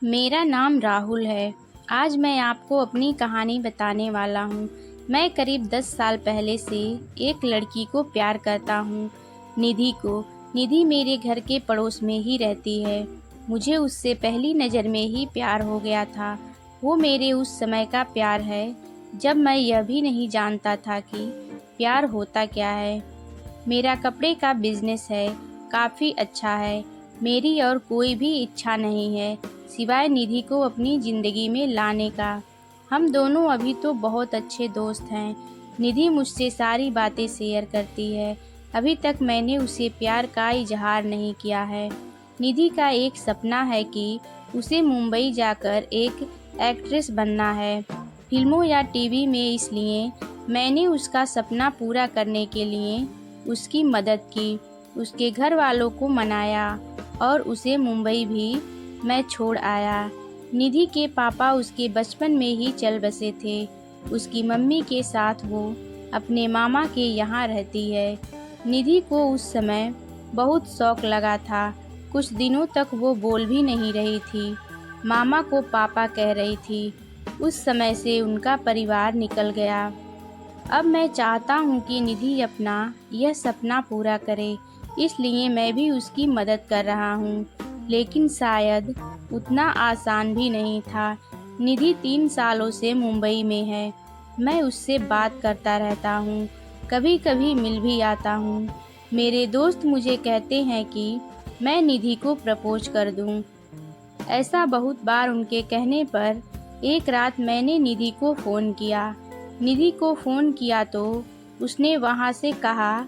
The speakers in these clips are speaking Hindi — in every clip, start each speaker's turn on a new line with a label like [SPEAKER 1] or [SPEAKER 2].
[SPEAKER 1] मेरा नाम राहुल है। आज मैं आपको अपनी कहानी बताने वाला हूँ। मैं करीब 10 साल पहले से एक लड़की को प्यार करता हूँ, निधि को। निधि मेरे घर के पड़ोस में ही रहती है। मुझे उससे पहली नज़र में ही प्यार हो गया था। वो मेरे उस समय का प्यार है जब मैं यह भी नहीं जानता था कि प्यार होता क्या है। मेरा कपड़े का बिजनेस है, काफ़ी अच्छा है। मेरी और कोई भी इच्छा नहीं है सिवाय निधि को अपनी ज़िंदगी में लाने का। हम दोनों अभी तो बहुत अच्छे दोस्त हैं। निधि मुझसे सारी बातें शेयर करती है। अभी तक मैंने उसे प्यार का इजहार नहीं किया है। निधि का एक सपना है कि उसे मुंबई जाकर एक एक्ट्रेस बनना है, फिल्मों या टीवी में। इसलिए मैंने उसका सपना पूरा करने के लिए उसकी मदद की, उसके घर वालों को मनाया और उसे मुंबई भी मैं छोड़ आया। निधि के पापा उसके बचपन में ही चल बसे थे। उसकी मम्मी के साथ वो अपने मामा के यहाँ रहती है। निधि को उस समय बहुत शौक लगा था। कुछ दिनों तक वो बोल भी नहीं रही थी, मामा को पापा कह रही थी। उस समय से उनका परिवार निकल गया। अब मैं चाहता हूँ कि निधि अपना यह सपना पूरा करे, इसलिए मैं भी उसकी मदद कर रहा हूँ। लेकिन शायद उतना आसान भी नहीं था। निधि 3 सालों से मुंबई में है। मैं उससे बात करता रहता हूँ, कभी कभी मिल भी आता हूँ। मेरे दोस्त मुझे कहते हैं कि मैं निधि को प्रपोज कर दूँ। ऐसा बहुत बार उनके कहने पर एक रात मैंने निधि को फ़ोन किया। निधि को फ़ोन किया तो उसने वहाँ से कहा,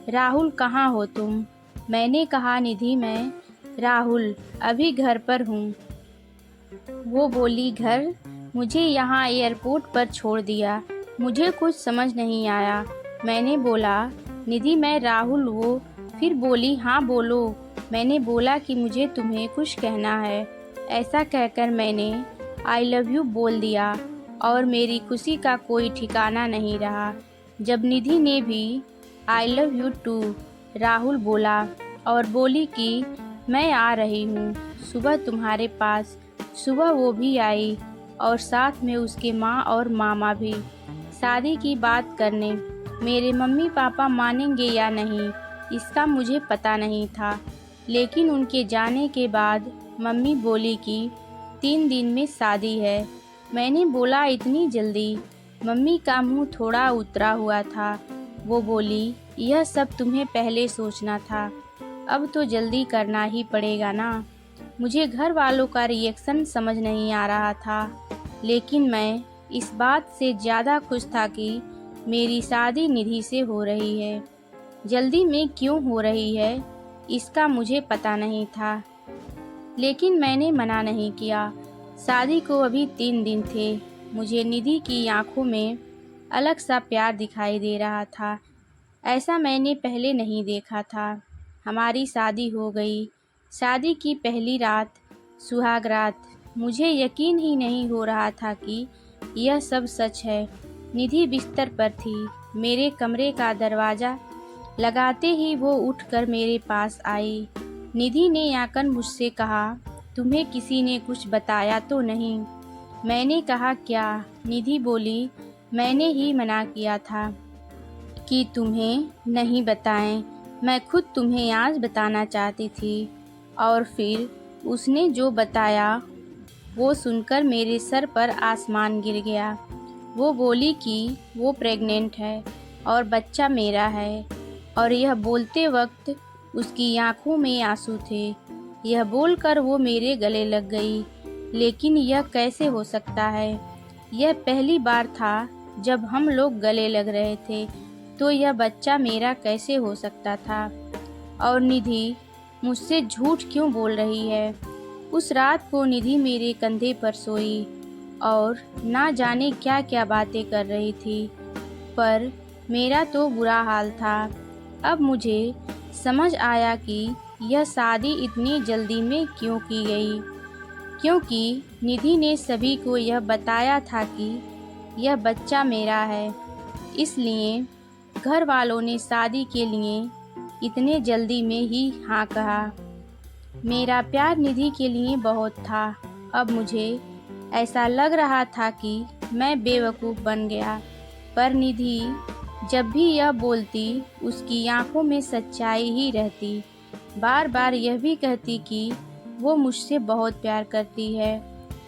[SPEAKER 1] राहुल कहाँ हो तुम? मैंने कहा, निधि मैं राहुल अभी घर पर हूँ। वो बोली, घर? मुझे यहाँ एयरपोर्ट पर छोड़ दिया। मुझे कुछ समझ नहीं आया। मैंने बोला, निधि मैं राहुल। वो फिर बोली, हाँ बोलो। मैंने बोला कि मुझे तुम्हें कुछ कहना है। ऐसा कहकर मैंने आई लव यू बोल दिया और मेरी खुशी का कोई ठिकाना नहीं रहा जब निधि ने भी I love you too Rahul बोला और बोली कि मैं आ रही हूँ सुबह तुम्हारे पास। सुबह वो भी आई और साथ में उसके माँ और मामा भी, शादी की बात करने। मेरे मम्मी पापा मानेंगे या नहीं इसका मुझे पता नहीं था, लेकिन उनके जाने के बाद मम्मी बोली कि 3 दिन में शादी है। मैंने बोला, इतनी जल्दी? मम्मी का मुंह थोड़ा उतरा हुआ था। वो बोली, यह सब तुम्हें पहले सोचना था, अब तो जल्दी करना ही पड़ेगा ना। मुझे घर वालों का रिएक्शन समझ नहीं आ रहा था, लेकिन मैं इस बात से ज़्यादा खुश था कि मेरी शादी निधि से हो रही है। जल्दी में क्यों हो रही है इसका मुझे पता नहीं था, लेकिन मैंने मना नहीं किया। शादी को अभी 3 दिन थे। मुझे निधि की आंखों में अलग सा प्यार दिखाई दे रहा था। ऐसा मैंने पहले नहीं देखा था। हमारी शादी हो गई। शादी की पहली रात, सुहाग रात। मुझे यकीन ही नहीं हो रहा था कि यह सब सच है। निधि बिस्तर पर थी। मेरे कमरे का दरवाज़ा लगाते ही वो उठकर मेरे पास आई। निधि ने आकर मुझसे कहा, तुम्हें किसी ने कुछ बताया तो नहीं? मैंने कहा, क्या? निधि बोली, मैंने ही मना किया था कि तुम्हें नहीं बताएं। मैं खुद तुम्हें आज बताना चाहती थी। और फिर उसने जो बताया वो सुनकर मेरे सर पर आसमान गिर गया। वो बोली कि वो प्रेग्नेंट है और बच्चा मेरा है। और यह बोलते वक्त उसकी आंखों में आंसू थे। यह बोलकर वो मेरे गले लग गई। लेकिन यह कैसे हो सकता है? यह पहली बार था जब हम लोग गले लग रहे थे, तो यह बच्चा मेरा कैसे हो सकता था? और निधि मुझसे झूठ क्यों बोल रही है? उस रात को निधि मेरे कंधे पर सोई और ना जाने क्या क्या बातें कर रही थी, पर मेरा तो बुरा हाल था। अब मुझे समझ आया कि यह शादी इतनी जल्दी में क्यों की गई, क्योंकि निधि ने सभी को यह बताया था कि यह बच्चा मेरा है। इसलिए घर वालों ने शादी के लिए इतने जल्दी में ही हाँ कहा। मेरा प्यार निधि के लिए बहुत था अब मुझे ऐसा लग रहा था कि मैं बेवकूफ़ बन गया, पर निधि जब भी यह बोलती उसकी आंखों में सच्चाई ही रहती। बार बार यह भी कहती कि वो मुझसे बहुत प्यार करती है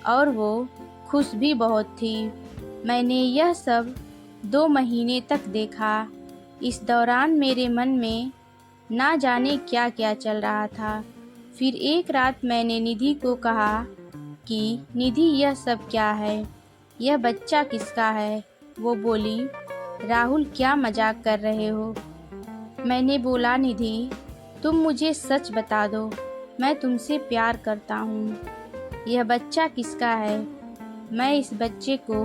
[SPEAKER 1] और वो खुश भी बहुत थी। मैंने यह सब 2 महीने तक देखा। इस दौरान मेरे मन में ना जाने क्या क्या चल रहा था। फिर एक रात मैंने निधि को कहा कि निधि यह सब क्या है, यह बच्चा किसका है। वो बोली, राहुल क्या मजाक कर रहे हो। मैंने बोला, निधि तुम मुझे सच बता दो, मैं तुमसे प्यार करता हूँ। यह बच्चा किसका है, मैं इस बच्चे को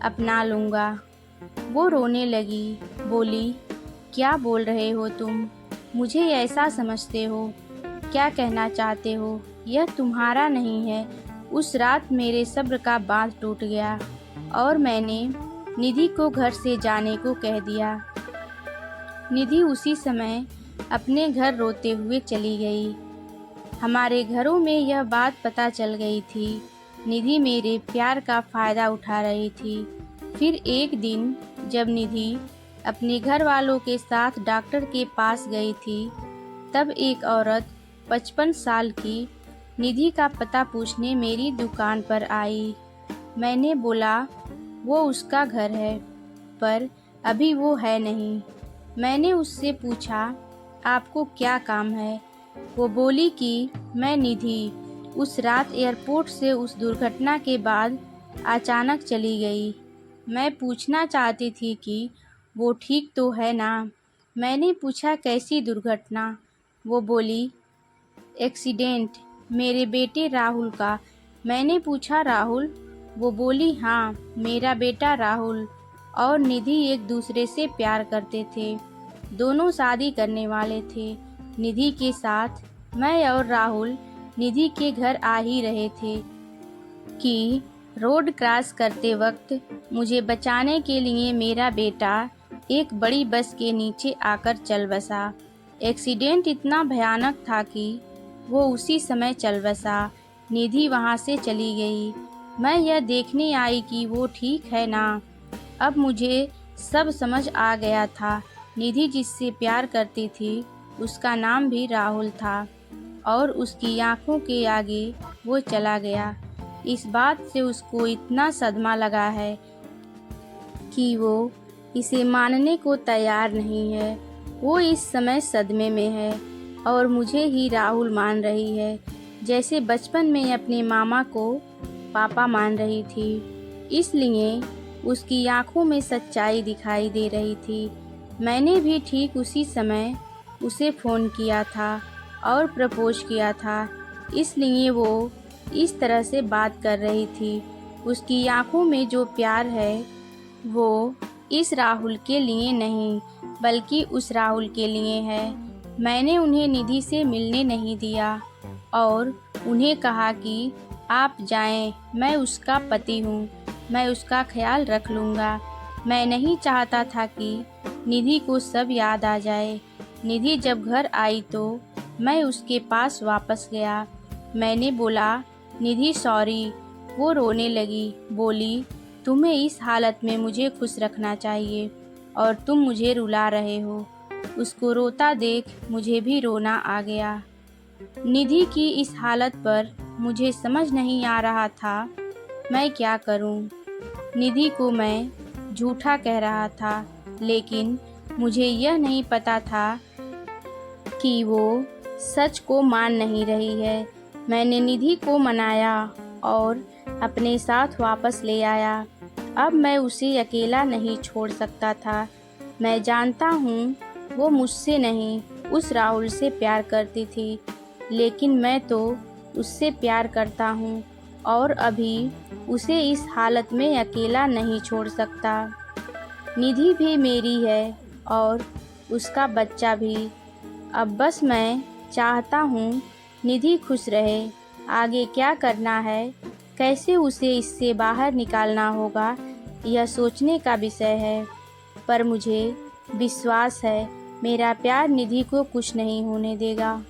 [SPEAKER 1] अपना लूँगा। वो रोने लगी, बोली, क्या बोल रहे हो तुम, मुझे ऐसा समझते हो, क्या कहना चाहते हो, यह तुम्हारा नहीं है। उस रात मेरे सब्र का बांध टूट गया और मैंने निधि को घर से जाने को कह दिया। निधि उसी समय अपने घर रोते हुए चली गई। हमारे घरों में यह बात पता चल गई थी। निधि मेरे प्यार का फ़ायदा उठा रही थी। फिर एक दिन जब निधि अपने घर वालों के साथ डॉक्टर के पास गई थी, तब एक औरत 55 साल की निधि का पता पूछने मेरी दुकान पर आई। मैंने बोला, वो उसका घर है, पर अभी वो है नहीं। मैंने उससे पूछा, आपको क्या काम है। वो बोली कि मैं निधि उस रात एयरपोर्ट से उस दुर्घटना के बाद अचानक चली गई। मैं पूछना चाहती थी कि वो ठीक तो है ना। मैंने पूछा, कैसी दुर्घटना। वो बोली, एक्सीडेंट, मेरे बेटे राहुल का। मैंने पूछा, राहुल। वो बोली, हाँ, मेरा बेटा राहुल और निधि एक दूसरे से प्यार करते थे। दोनों शादी करने वाले थे। निधि के साथ मैं और राहुल निधि के घर आ ही रहे थे कि रोड क्रॉस करते वक्त मुझे बचाने के लिए मेरा बेटा एक बड़ी बस के नीचे आकर चल बसा। एक्सीडेंट इतना भयानक था कि वो उसी समय चल बसा। निधि वहाँ से चली गई। मैं यह देखने आई कि वो ठीक है ना। अब मुझे सब समझ आ गया था। निधि जिससे प्यार करती थी उसका नाम भी राहुल था और उसकी आंखों के आगे वो चला गया। इस बात से उसको इतना सदमा लगा है कि वो इसे मानने को तैयार नहीं है। वो इस समय सदमे में है और मुझे ही राहुल मान रही है, जैसे बचपन में अपने मामा को पापा मान रही थी। इसलिए उसकी आंखों में सच्चाई दिखाई दे रही थी। मैंने भी ठीक उसी समय उसे फ़ोन किया था और प्रपोज किया था, इसलिए वो इस तरह से बात कर रही थी। उसकी आंखों में जो प्यार है वो इस राहुल के लिए नहीं बल्कि उस राहुल के लिए है। मैंने उन्हें निधि से मिलने नहीं दिया और उन्हें कहा कि आप जाएं, मैं उसका पति हूँ, मैं उसका ख्याल रख लूँगा। मैं नहीं चाहता था कि निधि को सब याद आ जाए। निधि जब घर आई तो मैं उसके पास वापस गया। मैंने बोला, निधि सॉरी। वो रोने लगी, बोली, तुम्हें इस हालत में मुझे खुश रखना चाहिए और तुम मुझे रुला रहे हो। उसको रोता देख मुझे भी रोना आ गया। निधि की इस हालत पर मुझे समझ नहीं आ रहा था मैं क्या करूं। निधि को मैं झूठा कह रहा था, लेकिन मुझे यह नहीं पता था कि वो सच को मान नहीं रही है। मैंने निधि को मनाया और अपने साथ वापस ले आया। अब मैं उसे अकेला नहीं छोड़ सकता था। मैं जानता हूँ वो मुझसे नहीं उस राहुल से प्यार करती थी, लेकिन मैं तो उससे प्यार करता हूँ और अभी उसे इस हालत में अकेला नहीं छोड़ सकता। निधि भी मेरी है और उसका बच्चा भी। अब बस मैं चाहता हूँ निधि खुश रहे। आगे क्या करना है, कैसे उसे इससे बाहर निकालना होगा, यह सोचने का विषय है। पर मुझे विश्वास है मेरा प्यार निधि को कुछ नहीं होने देगा।